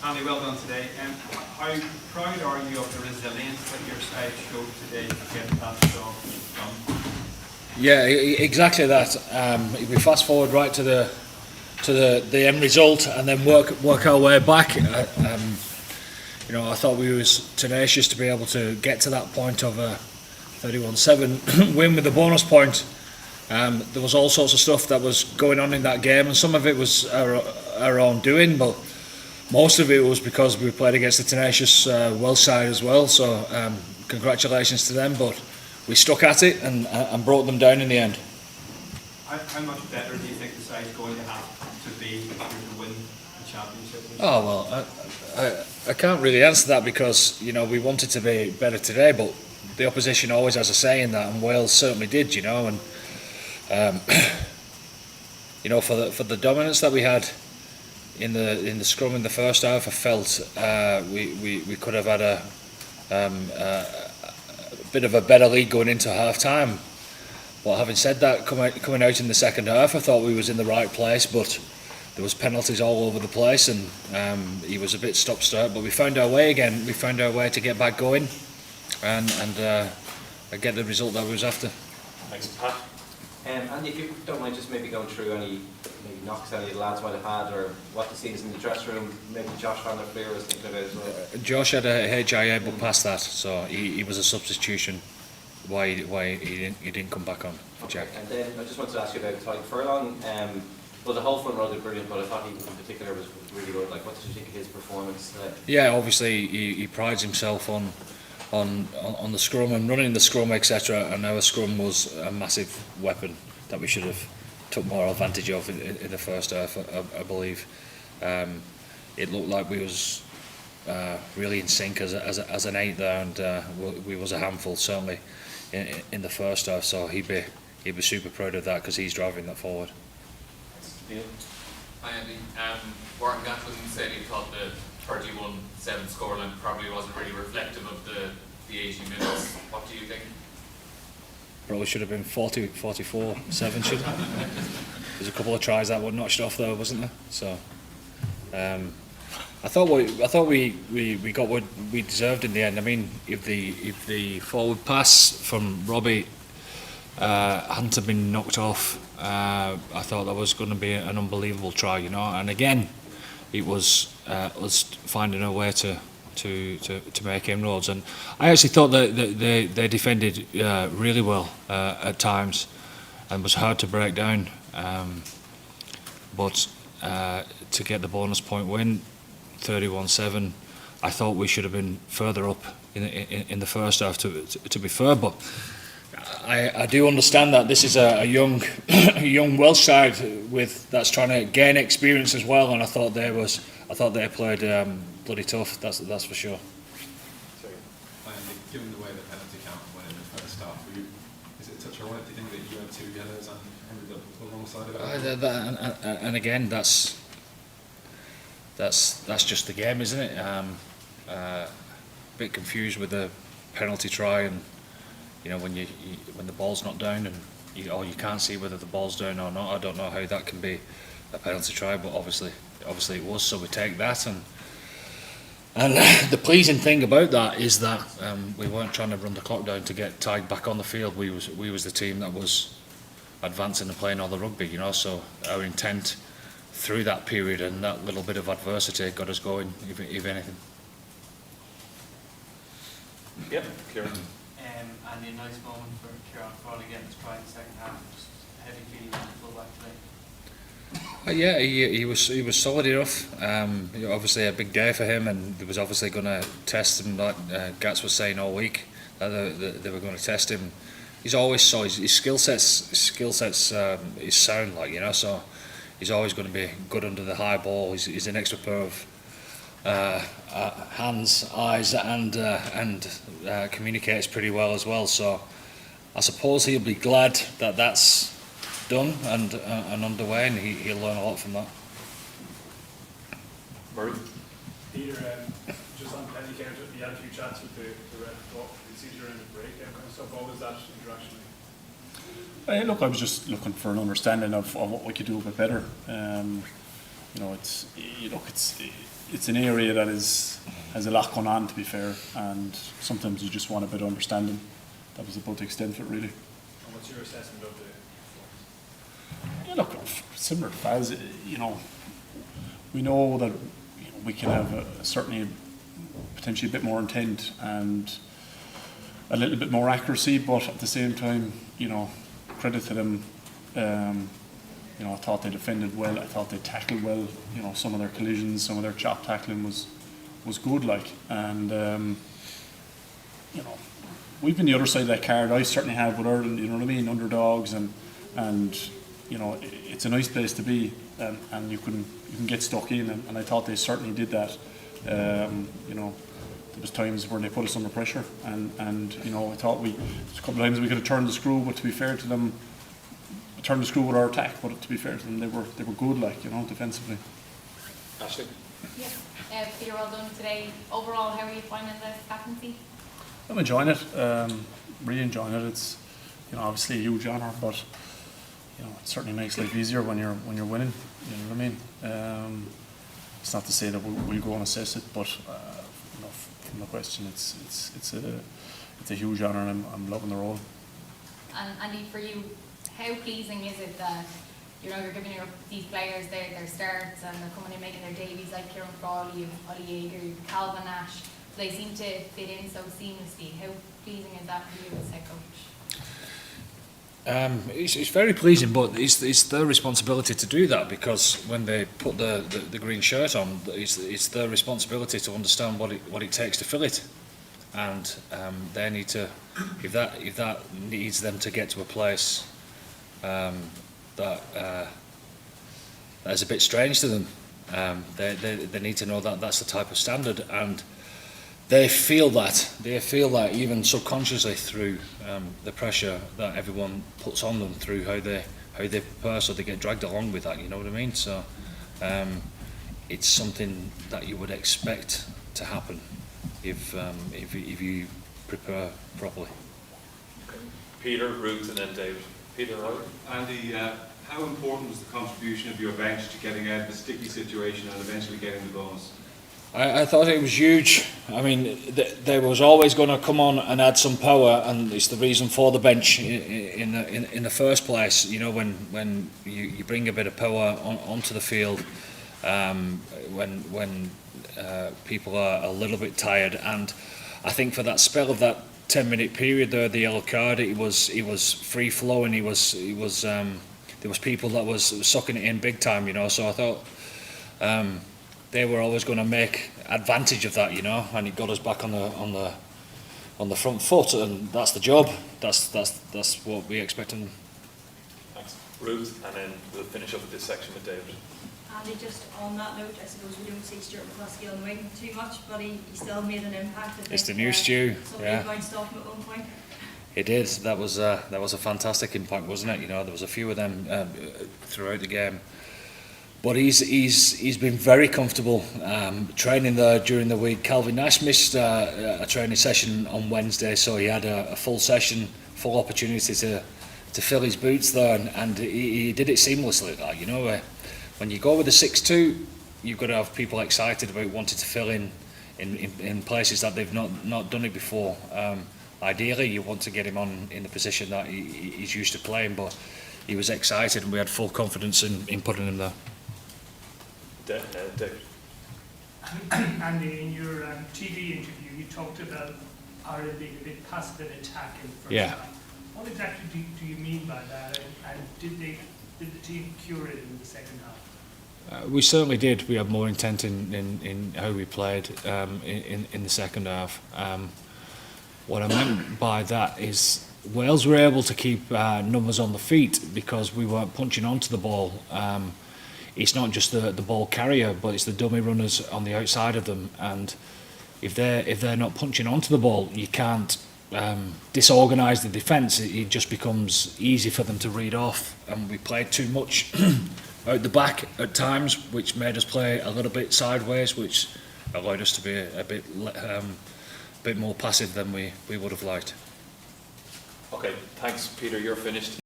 Andy, well done today. How proud are you of the resilience that your side showed today to get that job done? Yeah, exactly that. We fast forward right to the end result and then work our way back. I thought we was tenacious to be able to get to that point of a 31-7 win with the bonus point. There was all sorts of stuff that was going on in that game, and some of it was our own doing, but most of it was because we played against a tenacious Welsh side as well. So congratulations to them, but we stuck at it and brought them down in the end. How much better do you think the side's going to have to be to win the championship? Oh well, I can't really answer that because we wanted to be better today, but the opposition always has a say in that, and Wales certainly did. And for the dominance that we had in the scrum in the first half, I felt we could have had a bit of a better lead going into half time. But having said that, coming out in the second half, I thought we was in the right place, but there was penalties all over the place, and he was a bit stop-start. But we found our way again. We found our way to get back going, and get the result that we was after. Thanks, Pat. Andy, if you don't mind just maybe going through any knocks any of the lads might have had, or what the scenes in the dressing room, maybe Josh van der Fleer was thinking about as well. Josh had a HIA but past that, so he was a substitution. Why he didn't come back on for Jack. And then I just wanted to ask you about Ty Furlong. Well, the whole front row did brilliant, but I thought he in particular was really good. Like, what did you think of his performance? Yeah, obviously he prides himself on the scrum and running the scrum, etc. And our scrum was a massive weapon that we should have took more advantage of in the first half. I believe it looked like we was really in sync as an eight there, and we was a handful certainly in the first half. So he'd be super proud of that because he's driving that forward. Hi Andy. Warren Gatlin said he thought the 31-7 scoreline probably wasn't really reflective of the 80 minutes. What do you think? Probably should have been 44-7 should have. There's a couple of tries that were notched off though, wasn't there? So I thought we got what we deserved in the end. I mean, if the forward pass from Robbie hadn't have been knocked off, I thought that was going to be an unbelievable try, and again it was us finding a way to make inroads, and I actually thought that they defended really well at times and was hard to break down, but to get the bonus point win 31-7, I thought we should have been further up in the first half to be fair, but I do understand that this is a young Welsh side that's trying to gain experience as well, and I thought they played bloody tough. That's for sure. Sorry, given the way the penalty count went in the first half, is it touch ironic to think that you had 2 yellows and ended up alongside of it? And again, that's just the game, isn't it? A bit confused with the penalty try, and when the ball's not down and you can't see whether the ball's down or not. I don't know how that can be a penalty try, but obviously it was. So we take that, and the pleasing thing about that is that we weren't trying to run the clock down to get Tide back on the field. We was the team that was advancing and playing all the rugby, So our intent through that period and that little bit of adversity got us going, if anything. Yep, Kieran. And a nice moment for Kieran Frawley getting his try in the second half. Just heavy feeling on the full back today. Yeah, he was solid enough. Obviously a big day for him, and there was obviously going to test him, like Gats was saying all week. That they were going to test him. He's always his skill sets is sound, so he's always going to be good under the high ball. He's an extra pair of hands, eyes, and communicates pretty well as well. So I suppose he'll be glad that that's done and underway, and he'll learn a lot from that. Murray? Peter, just on penalty count, you had a few chats with the ref talk. It's easier in the break and kind of stuff. What was that interaction like? Look, I was just looking for an understanding of what we could do a bit better. it's an area that has a lot going on, to be fair, and sometimes you just want a bit of understanding. That was about the extent of it, really. And what's your assessment of the performance? Yeah, look, similar to Faz, we know that we can have certainly potentially a bit more intent and a little bit more accuracy, but at the same time, credit to them. I thought they defended well. I thought they tackled well. Some of their collisions, some of their chop tackling was good. And we've been the other side of that card. I certainly have with Ireland. You know what I mean? Underdogs and it's a nice place to be, and you can get stuck in. And I thought they certainly did that. There was times when they put us under pressure, and I thought there's a couple of times we could have turned the screw, but to be fair to them, turned the screw with our attack. But to be fair to them, they were good, defensively. Ashley? Yeah, Peter, well done today. Overall, how are you finding the captaincy? I'm enjoying it. Really enjoying it. It's obviously a huge honour, but it certainly makes life easier when you're winning. You know what I mean? It's not to say that we'll go and assess it, but from the question, it's a huge honour, and I'm loving the role. And Andy, for you, how pleasing is it that you're giving these players their starts and they're coming in making their debuts, like Kieran Frawley, Ollie Yeager, Calvin Nash? They seem to fit in so seamlessly. How pleasing is that for you as head coach? It's very pleasing, but it's their responsibility to do that, because when they put the green shirt on, it's their responsibility to understand what it takes to fill it, and they need to, if that needs them to get to a place that is a bit strange to them, they need to know that that's the type of standard, and they feel that even subconsciously through the pressure that everyone puts on them, through how they prepare, so they get dragged along with that. You know what I mean? So it's something that you would expect to happen if you prepare properly. Okay. Peter, Ruth, and then David. Peter, right? Andy, how important was the contribution of your bench to getting out of a sticky situation and eventually getting the bonus? I thought it was huge. I mean, they was always going to come on and add some power, and it's the reason for the bench in the first place. When you bring a bit of power onto the field, when people are a little bit tired, and I think for that spell of that 10-minute period there, the yellow card, it was free flowing. There was people that was sucking it in big time. So I thought. They were always going to make advantage of that, and it got us back on the front foot, and that's the job. That's what we expect of them. Thanks, Ruth, and then we'll finish up with this section with David. Andy, just on that note, I suppose we don't see Stuart McCluskey on the wing too much, but he still made an impact. It's the new Stu. Somebody bounced off him at one point. It did. That was a fantastic impact, wasn't it? There was a few of them throughout the game. But he's been very comfortable training there during the week. Calvin Nash missed a training session on Wednesday, so he had a full session, full opportunity to fill his boots there, and he did it seamlessly. When you go with the 6-2, you've got to have people excited about wanting to fill in places that they've not done it before. Ideally, you want to get him on in the position that he's used to playing, but he was excited, and we had full confidence in putting him there. David. Andy, in your TV interview, you talked about Ireland being a bit passive in attack in the first half. What exactly do you mean by that, and did the team cure it in the second half? We certainly did. We had more intent in how we played in the second half. What I meant by that is Wales were able to keep numbers on the feet because we weren't punching onto the ball. It's not just the ball carrier, but it's the dummy runners on the outside of them. And if they're not punching onto the ball, you can't disorganise the defence. It just becomes easy for them to read off. And we played too much out the back at times, which made us play a little bit sideways, which allowed us to be a bit more passive than we would have liked. Okay, thanks, Peter. You're finished.